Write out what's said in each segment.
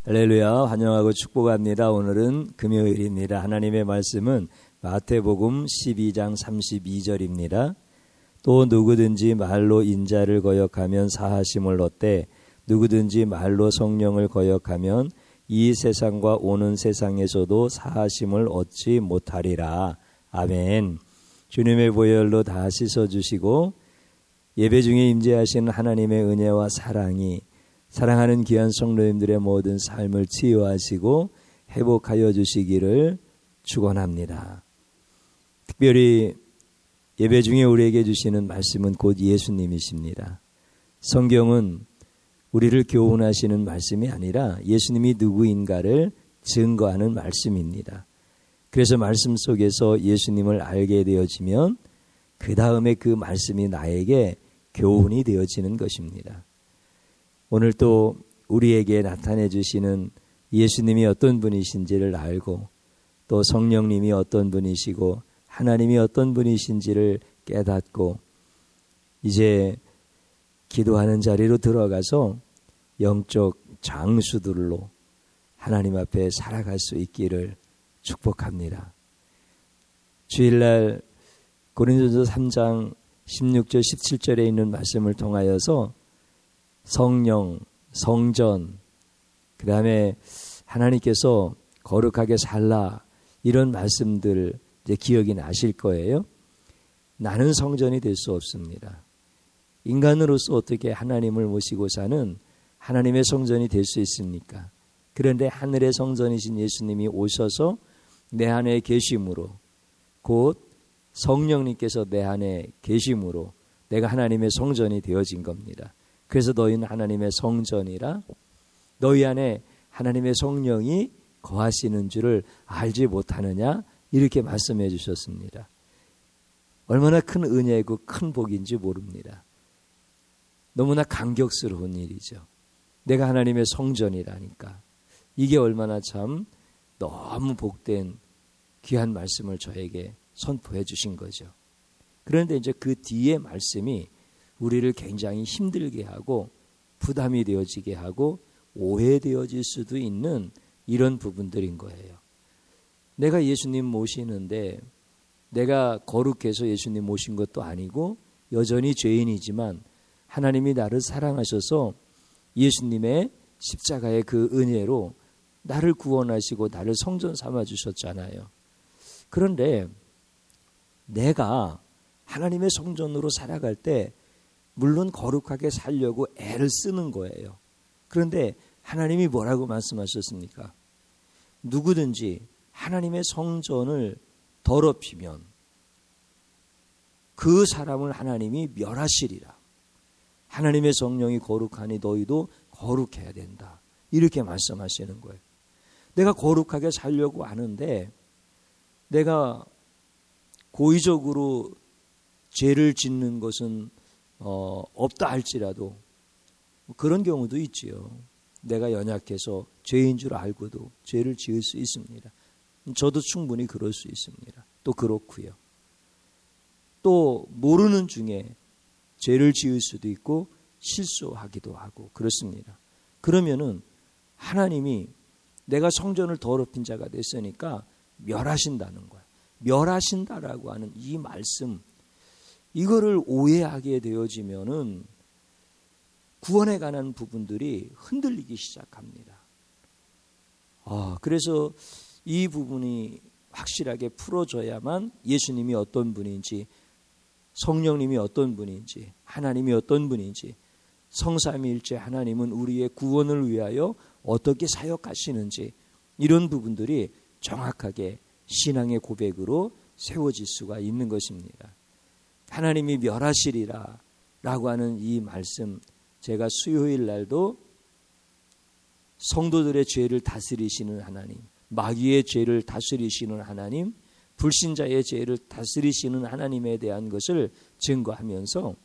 할렐루야, 환영하고 축복합니다. 오늘은 금요일입니다. 하나님의 말씀은 마태복음 12장 32절입니다. 또 누구든지 말로 인자를 거역하면 사하심을 얻되 누구든지 말로 성령을 거역하면 이 세상과 오는 세상에서도 사하심을 얻지 못하리라. 아멘. 주님의 보혈로 다 씻어주시고 예배 중에 임재하시는 하나님의 은혜와 사랑이 사랑하는 귀한 성도님들의 모든 삶을 치유하시고 회복하여 주시기를 축원합니다. 특별히 예배 중에 우리에게 주시는 말씀은 곧 예수님이십니다. 성경은 우리를 교훈하시는 말씀이 아니라 예수님이 누구인가를 증거하는 말씀입니다. 그래서 말씀 속에서 예수님을 알게 되어지면 그 다음에 그 말씀이 나에게 교훈이 되어지는 것입니다. 오늘 또 우리에게 나타내 주시는 예수님이 어떤 분이신지를 알고 또 성령님이 어떤 분이시고 하나님이 어떤 분이신지를 깨닫고 이제 기도하는 자리로 들어가서 영적 장수들로 하나님 앞에 살아갈 수 있기를 축복합니다. 주일날 고린도전서 3장 16절 17절에 있는 말씀을 통하여서 성령, 성전, 그 다음에 하나님께서 거룩하게 살라 이런 말씀들 이제 기억이 나실 거예요. 나는 성전이 될 수 없습니다. 인간으로서 어떻게 하나님을 모시고 사는 하나님의 성전이 될 수 있습니까? 그런데 하늘의 성전이신 예수님이 오셔서 내 안에 계심으로 곧 성령님께서 내 안에 계심으로 내가 하나님의 성전이 되어진 겁니다. 그래서 너희는 하나님의 성전이라 너희 안에 하나님의 성령이 거하시는 줄을 알지 못하느냐 이렇게 말씀해 주셨습니다. 얼마나 큰 은혜고 큰 복인지 모릅니다. 너무나 감격스러운 일이죠. 내가 하나님의 성전이라니까. 이게 얼마나 참 너무 복된 귀한 말씀을 저에게 선포해 주신 거죠. 그런데 이제 그 뒤에 말씀이 우리를 굉장히 힘들게 하고 부담이 되어지게 하고 오해되어질 수도 있는 이런 부분들인 거예요. 내가 예수님 모시는데 내가 거룩해서 예수님 모신 것도 아니고 여전히 죄인이지만 하나님이 나를 사랑하셔서 예수님의 십자가의 그 은혜로 나를 구원하시고 나를 성전 삼아 주셨잖아요. 그런데 내가 하나님의 성전으로 살아갈 때 물론 거룩하게 살려고 애를 쓰는 거예요. 그런데 하나님이 뭐라고 말씀하셨습니까? 누구든지 하나님의 성전을 더럽히면 그 사람을 하나님이 멸하시리라. 하나님의 성령이 거룩하니 너희도 거룩해야 된다. 이렇게 말씀하시는 거예요. 내가 거룩하게 살려고 하는데 내가 고의적으로 죄를 짓는 것은 없다 할지라도 그런 경우도 있지요. 내가 연약해서 죄인 줄 알고도 죄를 지을 수 있습니다. 저도 충분히 그럴 수 있습니다. 또 그렇고요. 또 모르는 중에 죄를 지을 수도 있고 실수하기도 하고 그렇습니다. 그러면은 하나님이 내가 성전을 더럽힌 자가 됐으니까 멸하신다는 거야. 멸하신다라고 하는 이 말씀 이거를 오해하게 되어지면은 구원에 관한 부분들이 흔들리기 시작합니다. 그래서 이 부분이 확실하게 풀어져야만 예수님이 어떤 분인지 성령님이 어떤 분인지 하나님이 어떤 분인지 성삼위일체 하나님은 우리의 구원을 위하여 어떻게 사역하시는지 이런 부분들이 정확하게 신앙의 고백으로 세워질 수가 있는 것입니다. 하나님이 멸하시리라 라고 하는 이 말씀 제가 수요일 날도 성도들의 죄를 다스리시는 하나님, 마귀의 죄를 다스리시는 하나님, 불신자의 죄를 다스리시는 하나님에 대한 것을 증거하면서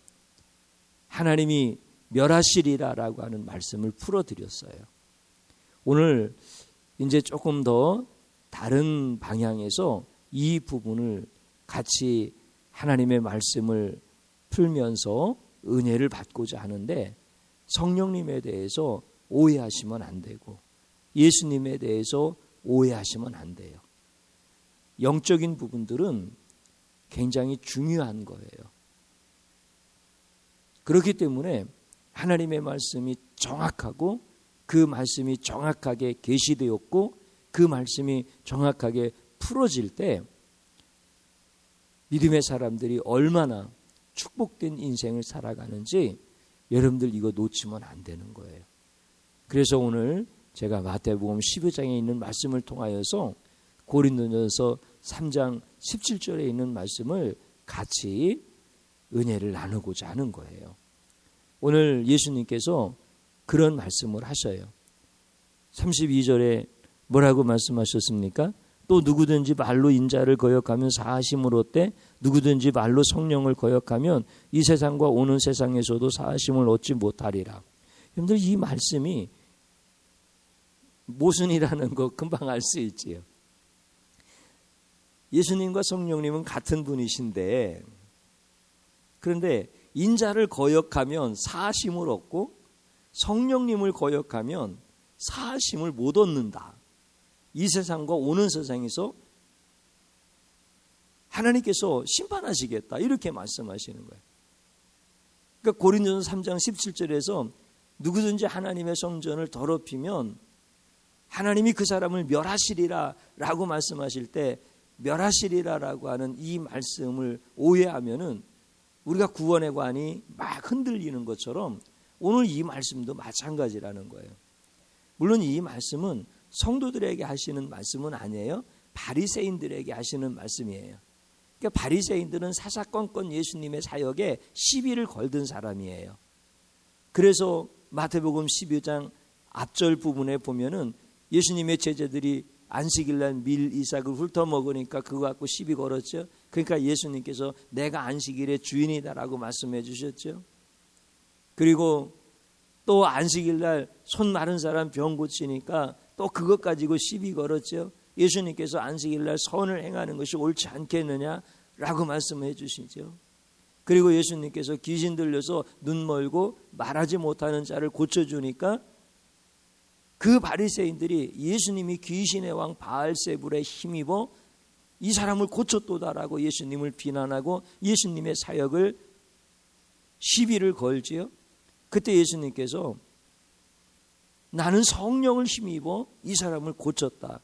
하나님이 멸하시리라라고 하는 말씀을 풀어드렸어요. 오늘 이제 조금 더 다른 방향에서 이 부분을 같이 하나님의 말씀을 풀면서 은혜를 받고자 하는데 성령님에 대해서 오해하시면 안 되고 예수님에 대해서 오해하시면 안 돼요. 영적인 부분들은 굉장히 중요한 거예요. 그렇기 때문에 하나님의 말씀이 정확하고 그 말씀이 정확하게 계시되었고 그 말씀이 정확하게 풀어질 때 믿음의 사람들이 얼마나 축복된 인생을 살아가는지 여러분들 이거 놓치면 안 되는 거예요. 그래서 오늘 제가 마태복음 12장에 있는 말씀을 통하여서 고린도전서 3장 17절에 있는 말씀을 같이 은혜를 나누고자 하는 거예요. 오늘 예수님께서 그런 말씀을 하셔요. 32절에 뭐라고 말씀하셨습니까? 또 누구든지 말로 인자를 거역하면 사하심을 얻되 누구든지 말로 성령을 거역하면 이 세상과 오는 세상에서도 사하심을 얻지 못하리라. 여러분들 이 말씀이 모순이라는 거 금방 알 수 있지요. 예수님과 성령님은 같은 분이신데 그런데 인자를 거역하면 사하심을 얻고 성령님을 거역하면 사하심을 못 얻는다. 이 세상과 오는 세상에서 하나님께서 심판하시겠다. 이렇게 말씀하시는 거예요. 그러니까 고린도전서 3장 17절에서 누구든지 하나님의 성전을 더럽히면 하나님이 그 사람을 멸하시리라 라고 말씀하실 때 멸하시리라 라고 하는 이 말씀을 오해하면은 우리가 구원의 관이 막 흔들리는 것처럼 오늘 이 말씀도 마찬가지라는 거예요. 물론 이 말씀은 성도들에게 하시는 말씀은 아니에요. 바리새인들에게 하시는 말씀이에요. 그러니까 바리새인들은 사사건건 예수님의 사역에 시비를 걸던 사람이에요. 그래서 마태복음 12장 앞절 부분에 보면은 예수님의 제자들이 안식일날 밀 이삭을 훑어 먹으니까 그거 갖고 시비 걸었죠. 그러니까 예수님께서 내가 안식일의 주인이다라고 말씀해 주셨죠. 그리고 또 안식일날 손 마른 사람 병 고치니까 또 그것 가지고 시비 걸었죠. 예수님께서 안식일날 선을 행하는 것이 옳지 않겠느냐라고 말씀해 주시죠. 그리고 예수님께서 귀신 들려서 눈 멀고 말하지 못하는 자를 고쳐주니까 그 바리새인들이 예수님이 귀신의 왕 바알세불에 힘입어 이 사람을 고쳤도다라고 예수님을 비난하고 예수님의 사역을 시비를 걸지요. 그때 예수님께서 나는 성령을 힘입어 이 사람을 고쳤다.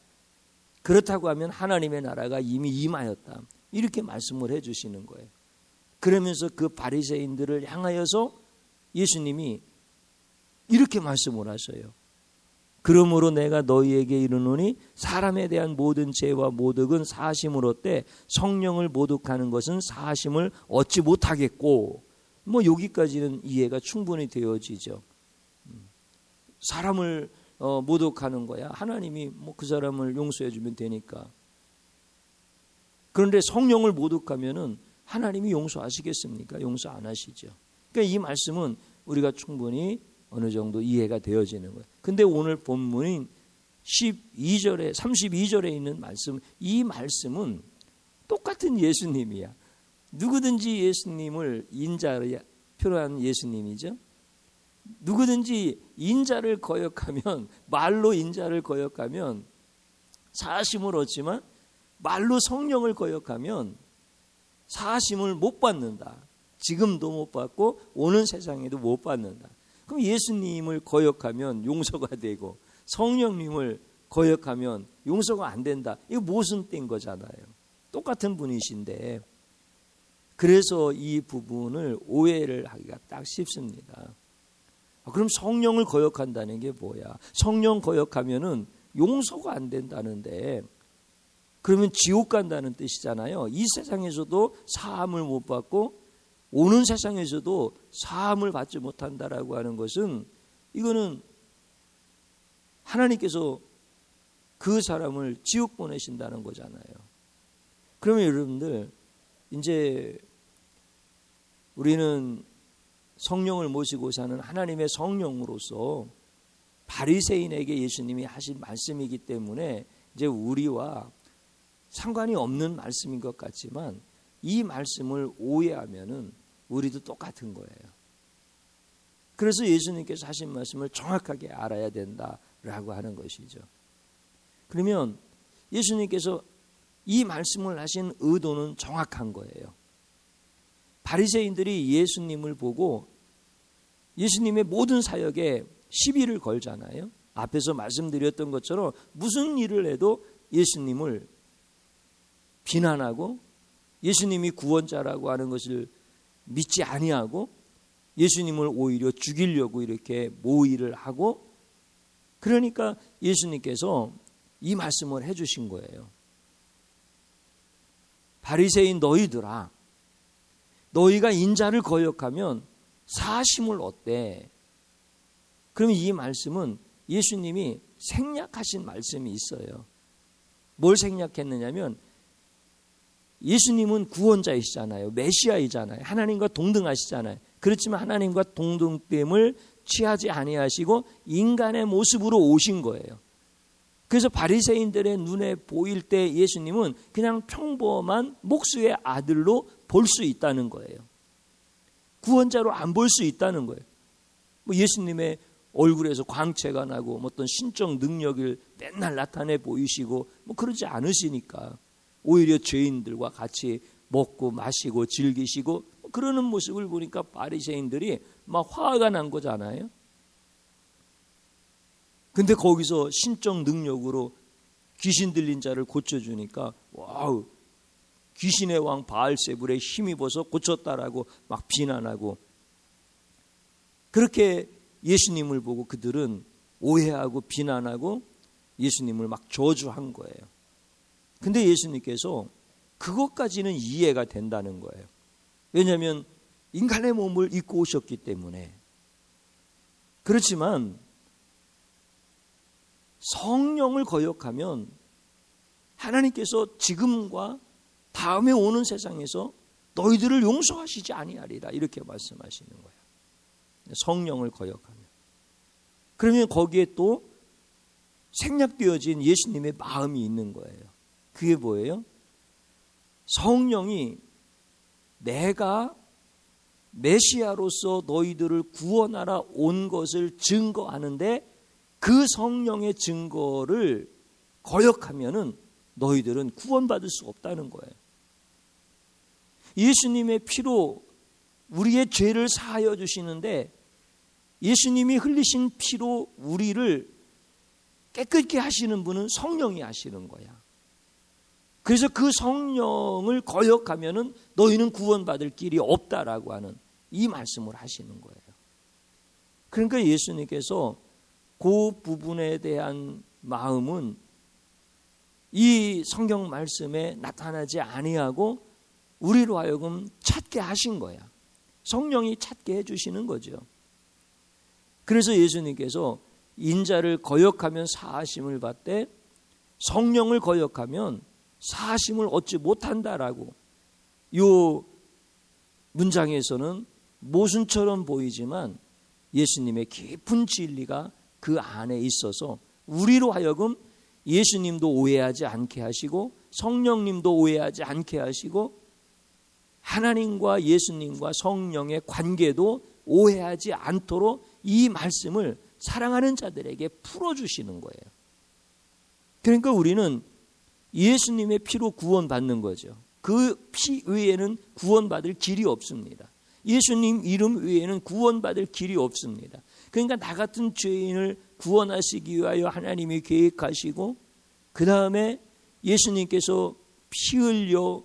그렇다고 하면 하나님의 나라가 이미 임하였다. 이렇게 말씀을 해 주시는 거예요. 그러면서 그 바리새인들을 향하여서 예수님이 이렇게 말씀을 하셔요. 그러므로 내가 너희에게 이르노니 사람에 대한 모든 죄와 모독은 사하심을 얻되 성령을 모독하는 것은 사하심을 얻지 못하겠고, 뭐 여기까지는 이해가 충분히 되어지죠. 사람을 모독하는 거야. 하나님이 뭐 그 사람을 용서해 주면 되니까. 그런데 성령을 모독하면은 하나님이 용서하시겠습니까? 용서 안 하시죠. 그러니까 이 말씀은 우리가 충분히 어느 정도 이해가 되어지는 거예요. 근데 오늘 본문인 12절에 32절에 있는 말씀, 이 말씀은 똑같은 예수님이야. 누구든지 예수님을 인자로 표현한 예수님이죠. 누구든지 인자를 거역하면, 말로 인자를 거역하면 사하심을 얻지만 말로 성령을 거역하면 사하심을 못 받는다. 지금도 못 받고 오는 세상에도 못 받는다. 그럼 예수님을 거역하면 용서가 되고 성령님을 거역하면 용서가 안 된다. 이거 모순된 거잖아요. 똑같은 분이신데, 그래서 이 부분을 오해를 하기가 딱 쉽습니다. 그럼 성령을 거역한다는 게 뭐야? 성령 거역하면은 용서가 안 된다는데 그러면 지옥 간다는 뜻이잖아요. 이 세상에서도 사함을 못 받고 오는 세상에서도 사함을 받지 못한다라고 하는 것은, 이거는 하나님께서 그 사람을 지옥 보내신다는 거잖아요. 그러면 여러분들, 이제 우리는 성령을 모시고 사는 하나님의 성령으로서 바리새인에게 예수님이 하신 말씀이기 때문에 이제 우리와 상관이 없는 말씀인 것 같지만 이 말씀을 오해하면은 우리도 똑같은 거예요. 그래서 예수님께서 하신 말씀을 정확하게 알아야 된다 라고 하는 것이죠. 그러면 예수님께서 이 말씀을 하신 의도는 정확한 거예요. 바리새인들이 예수님을 보고 예수님의 모든 사역에 시비를 걸잖아요. 앞에서 말씀드렸던 것처럼 무슨 일을 해도 예수님을 비난하고 예수님이 구원자라고 하는 것을 믿지 아니하고 예수님을 오히려 죽이려고 이렇게 모의를 하고, 그러니까 예수님께서 이 말씀을 해주신 거예요. 바리새인 너희들아, 너희가 인자를 거역하면 사심을 얻대. 그러면 이 말씀은 예수님이 생략하신 말씀이 있어요. 뭘 생략했느냐면 예수님은 구원자이시잖아요. 메시아이잖아요. 하나님과 동등하시잖아요. 그렇지만 하나님과 동등됨을 취하지 아니하시고 인간의 모습으로 오신 거예요. 그래서 바리새인들의 눈에 보일 때 예수님은 그냥 평범한 목수의 아들로 볼 수 있다는 거예요. 구원자로 안 볼 수 있다는 거예요. 뭐 예수님의 얼굴에서 광채가 나고 어떤 신적 능력을 맨날 나타내 보이시고 뭐 그러지 않으시니까 오히려 죄인들과 같이 먹고 마시고 즐기시고 그러는 모습을 보니까 바리새인들이 막 화가 난 거잖아요. 근데 거기서 신적 능력으로 귀신 들린 자를 고쳐주니까 와우, 귀신의 왕 바알세불에 힘입어서 고쳤다라고 막 비난하고, 그렇게 예수님을 보고 그들은 오해하고 비난하고 예수님을 막 저주한 거예요. 근데 예수님께서 그것까지는 이해가 된다는 거예요. 왜냐하면 인간의 몸을 입고 오셨기 때문에. 그렇지만 성령을 거역하면 하나님께서 지금과 다음에 오는 세상에서 너희들을 용서하시지 아니하리라, 이렇게 말씀하시는 거예요. 성령을 거역하면. 그러면 거기에 또 생략되어진 예수님의 마음이 있는 거예요. 그게 뭐예요? 성령이 내가 메시아로서 너희들을 구원하러 온 것을 증거하는데 그 성령의 증거를 거역하면은 너희들은 구원받을 수 없다는 거예요. 예수님의 피로 우리의 죄를 사하여 주시는데 예수님이 흘리신 피로 우리를 깨끗게 하시는 분은 성령이 하시는 거야. 그래서 그 성령을 거역하면은 너희는 구원받을 길이 없다라고 하는 이 말씀을 하시는 거예요. 그러니까 예수님께서 그 부분에 대한 마음은 이 성경 말씀에 나타나지 아니하고 우리로 하여금 찾게 하신 거야. 성령이 찾게 해주시는 거죠. 그래서 예수님께서 인자를 거역하면 사하심을 받되 성령을 거역하면 사하심을 얻지 못한다라고, 이 문장에서는 모순처럼 보이지만 예수님의 깊은 진리가 그 안에 있어서 우리로 하여금 예수님도 오해하지 않게 하시고 성령님도 오해하지 않게 하시고 하나님과 예수님과 성령의 관계도 오해하지 않도록 이 말씀을 사랑하는 자들에게 풀어주시는 거예요. 그러니까 우리는 예수님의 피로 구원받는 거죠. 그 피 외에는 구원받을 길이 없습니다. 예수님 이름 외에는 구원받을 길이 없습니다. 그러니까 나 같은 죄인을 구원하시기 위하여 하나님이 계획하시고 그 다음에 예수님께서 피 흘려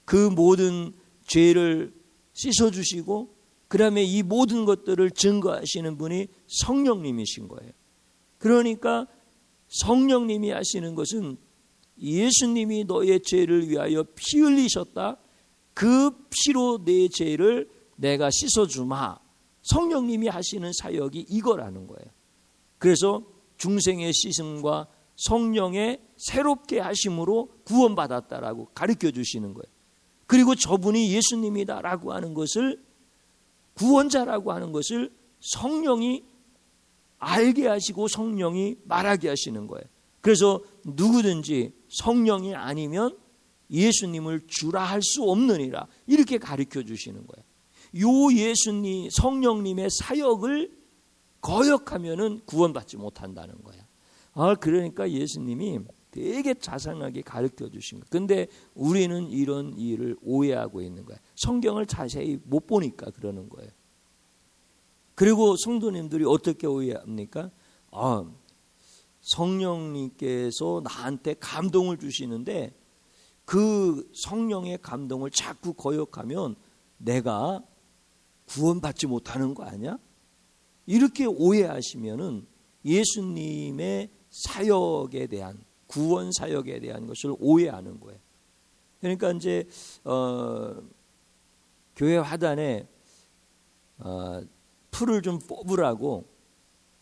그 모든 죄를 씻어주시고 그 다음에 이 모든 것들을 증거하시는 분이 성령님이신 거예요. 그러니까 성령님이 하시는 것은 예수님이 너의 죄를 위하여 피 흘리셨다. 그 피로 내 죄를 내가 씻어주마. 성령님이 하시는 사역이 이거라는 거예요. 그래서 중생의 씻음과 성령의 새롭게 하심으로 구원받았다라고 가르쳐 주시는 거예요. 그리고 저분이 예수님이다라고 하는 것을, 구원자라고 하는 것을 성령이 알게 하시고 성령이 말하게 하시는 거예요. 그래서 누구든지 성령이 아니면 예수님을 주라 할 수 없느니라, 이렇게 가르쳐 주시는 거예요. 요 예수님 성령님의 사역을 거역하면은 구원받지 못한다는 거야. 그러니까 예수님이 되게 자상하게 가르쳐 주신 거야. 근데 우리는 이런 일을 오해하고 있는 거야. 성경을 자세히 못 보니까 그러는 거예요. 그리고 성도님들이 어떻게 오해합니까? 성령님께서 나한테 감동을 주시는데 그 성령의 감동을 자꾸 거역하면 내가 구원받지 못하는 거 아니야? 이렇게 오해하시면은 예수님의 사역에 대한, 구원 사역에 대한 것을 오해하는 거예요. 그러니까 이제 교회 화단에 풀을 좀 뽑으라고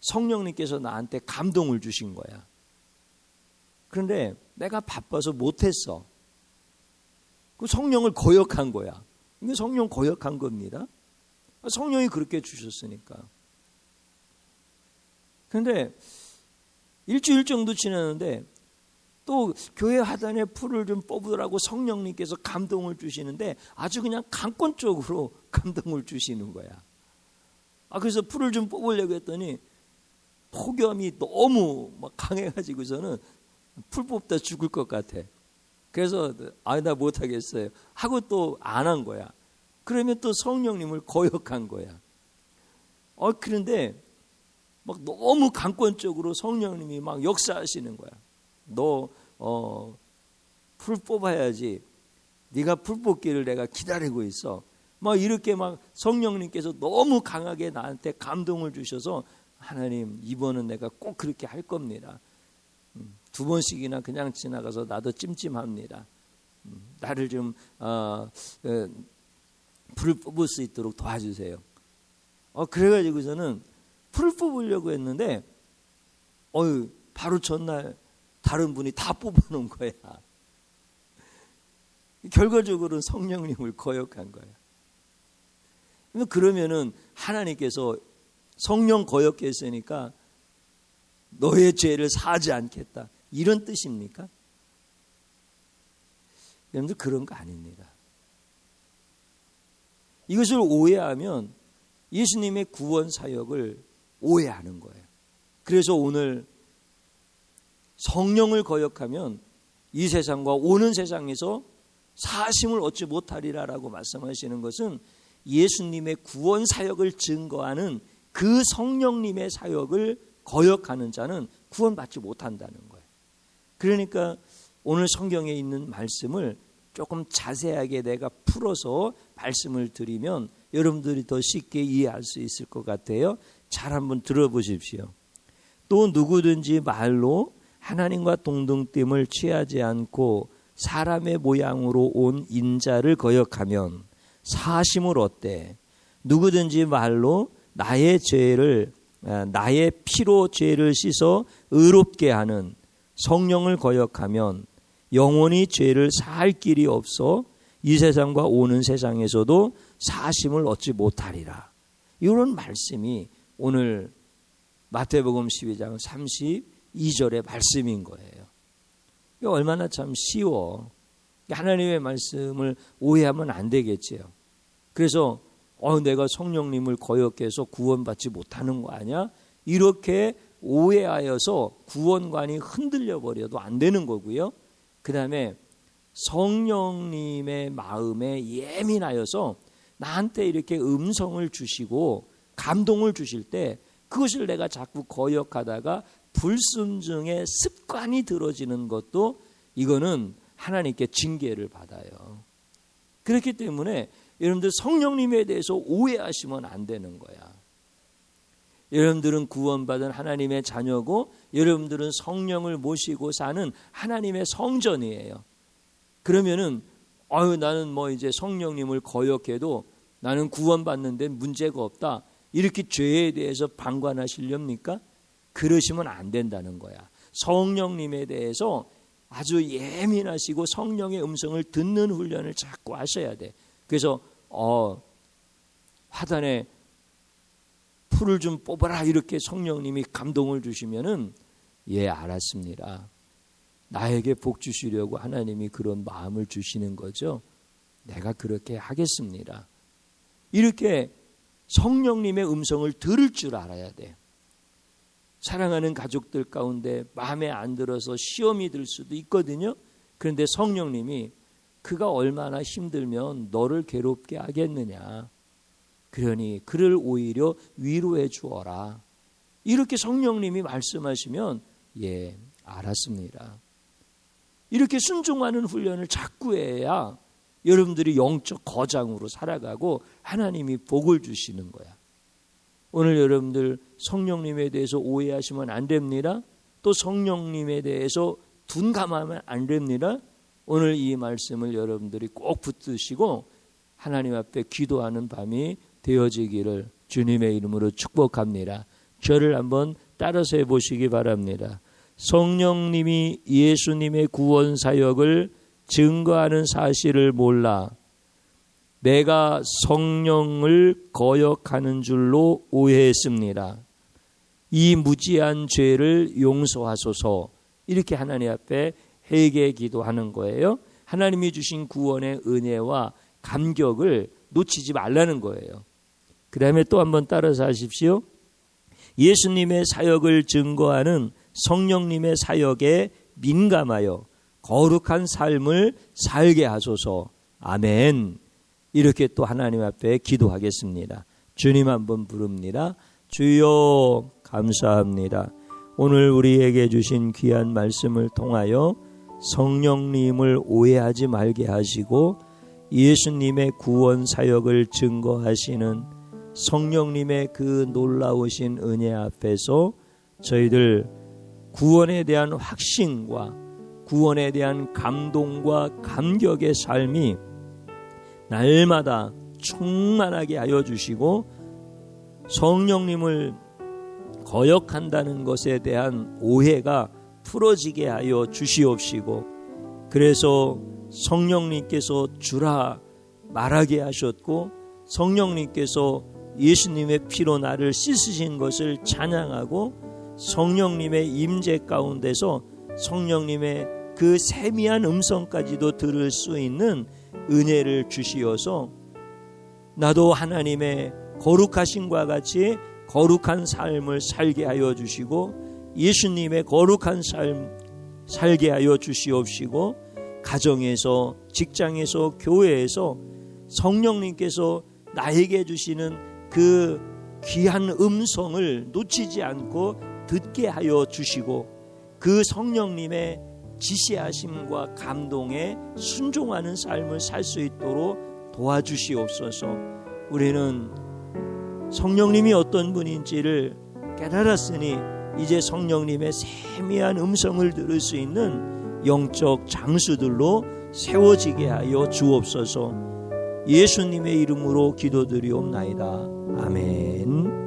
성령님께서 나한테 감동을 주신 거야. 그런데 내가 바빠서 못했어. 그 성령을 거역한 거야. 이게 성령 거역한 겁니다. 성령이 그렇게 주셨으니까. 그런데 일주일 정도 지났는데 또 교회 하단에 풀을 좀 뽑으라고 성령님께서 감동을 주시는데 아주 그냥 강권적으로 감동을 주시는 거야. 그래서 풀을 좀 뽑으려고 했더니 폭염이 너무 막 강해가지고서는 풀 뽑다 죽을 것 같아. 그래서 나 못하겠어요 하고 또 안 한 거야. 그러면 또 성령님을 거역한 거야. 그런데 막 너무 강권적으로 성령님이 막 역사하시는 거야. 너 풀 뽑아야지. 네가 풀 뽑기를 내가 기다리고 있어. 막 이렇게 막 성령님께서 너무 강하게 나한테 감동을 주셔서 하나님 이번은 내가 꼭 그렇게 할 겁니다. 2번씩이나 그냥 지나가서 나도 찜찜합니다. 나를 좀 풀을 뽑을 수 있도록 도와주세요. 그래가지고서는 풀을 뽑으려고 했는데 바로 전날 다른 분이 다 뽑아놓은 거야. 결과적으로는 성령님을 거역한 거야. 그러면은 하나님께서 성령 거역했으니까 너의 죄를 사하지 않겠다, 이런 뜻입니까? 여러분들 그런 거 아닙니다. 이것을 오해하면 예수님의 구원 사역을 오해하는 거예요. 그래서 오늘 성령을 거역하면 이 세상과 오는 세상에서 사심을 얻지 못하리라라고 말씀하시는 것은 예수님의 구원 사역을 증거하는 그 성령님의 사역을 거역하는 자는 구원받지 못한다는 거예요. 그러니까 오늘 성경에 있는 말씀을 조금 자세하게 내가 풀어서 말씀을 드리면 여러분들이 더 쉽게 이해할 수 있을 것 같아요. 잘 한번 들어보십시오. 또 누구든지 말로 하나님과 동등됨을 취하지 않고 사람의 모양으로 온 인자를 거역하면 사심을 얻되, 누구든지 말로 나의 피로 죄를 씻어 의롭게 하는 성령을 거역하면 영원히 죄를 사할 길이 없어 이 세상과 오는 세상에서도 사심을 얻지 못하리라. 이런 말씀이 오늘 마태복음 12장 32절의 말씀인 거예요. 이게 얼마나 참 쉬워. 하나님의 말씀을 오해하면 안 되겠지요. 그래서 내가 성령님을 거역해서 구원받지 못하는 거 아니야? 이렇게 오해하여서 구원관이 흔들려 버려도 안 되는 거고요. 그 다음에 성령님의 마음에 예민하여서 나한테 이렇게 음성을 주시고 감동을 주실 때 그것을 내가 자꾸 거역하다가 불순종의 습관이 들어지는 것도 이거는 하나님께 징계를 받아요. 그렇기 때문에 여러분들 성령님에 대해서 오해하시면 안 되는 거야. 여러분들은 구원받은 하나님의 자녀고 여러분들은 성령을 모시고 사는 하나님의 성전이에요. 그러면은 나는 이제 성령님을 거역해도 나는 구원받는데 문제가 없다, 이렇게 죄에 대해서 방관하시렵니까? 그러시면 안 된다는 거야. 성령님에 대해서 아주 예민하시고 성령의 음성을 듣는 훈련을 자꾸 하셔야 돼. 그래서 화단에 풀을 좀 뽑아라 이렇게 성령님이 감동을 주시면은 알았습니다. 나에게 복 주시려고 하나님이 그런 마음을 주시는 거죠. 내가 그렇게 하겠습니다. 이렇게 성령님의 음성을 들을 줄 알아야 돼. 사랑하는 가족들 가운데 마음에 안 들어서 시험이 들 수도 있거든요. 그런데 성령님이 그가 얼마나 힘들면 너를 괴롭게 하겠느냐. 그러니 그를 오히려 위로해 주어라. 이렇게 성령님이 말씀하시면 예, 알았습니다. 이렇게 순종하는 훈련을 자꾸 해야 여러분들이 영적 거장으로 살아가고 하나님이 복을 주시는 거야. 오늘 여러분들 성령님에 대해서 오해하시면 안 됩니다. 또 성령님에 대해서 둔감하면 안 됩니다. 오늘 이 말씀을 여러분들이 꼭 붙드시고 하나님 앞에 기도하는 밤이 되어지기를 주님의 이름으로 축복합니다. 저를 한번 따라서 해보시기 바랍니다. 성령님이 예수님의 구원 사역을 증거하는 사실을 몰라 내가 성령을 거역하는 줄로 오해했습니다. 이 무지한 죄를 용서하소서. 이렇게 하나님 앞에 회개 기도하는 거예요. 하나님이 주신 구원의 은혜와 감격을 놓치지 말라는 거예요. 그 다음에 또 한번 따라서 하십시오. 예수님의 사역을 증거하는 성령님의 사역에 민감하여 거룩한 삶을 살게 하소서. 아멘. 이렇게 또 하나님 앞에 기도하겠습니다. 주님 한번 부릅니다. 주여 감사합니다. 오늘 우리에게 주신 귀한 말씀을 통하여 성령님을 오해하지 말게 하시고 예수님의 구원 사역을 증거하시는 성령님의 그 놀라우신 은혜 앞에서 저희들 구원에 대한 확신과 구원에 대한 감동과 감격의 삶이 날마다 충만하게 하여 주시고 성령님을 거역한다는 것에 대한 오해가 풀어지게 하여 주시옵시고 그래서 성령님께서 주라 말하게 하셨고 성령님께서 예수님의 피로 나를 씻으신 것을 찬양하고 성령님의 임재 가운데서 성령님의 그 세미한 음성까지도 들을 수 있는 은혜를 주시어서 나도 하나님의 거룩하심과 같이 거룩한 삶을 살게 하여 주시고 예수님의 거룩한 삶 살게 하여 주시옵시고 가정에서 직장에서 교회에서 성령님께서 나에게 주시는 그 귀한 음성을 놓치지 않고 듣게 하여 주시고 그 성령님의 지시하심과 감동에 순종하는 삶을 살 수 있도록 도와주시옵소서. 우리는 성령님이 어떤 분인지를 깨달았으니 이제 성령님의 세미한 음성을 들을 수 있는 영적 장수들로 세워지게 하여 주옵소서. 예수님의 이름으로 기도드리옵나이다. 아멘.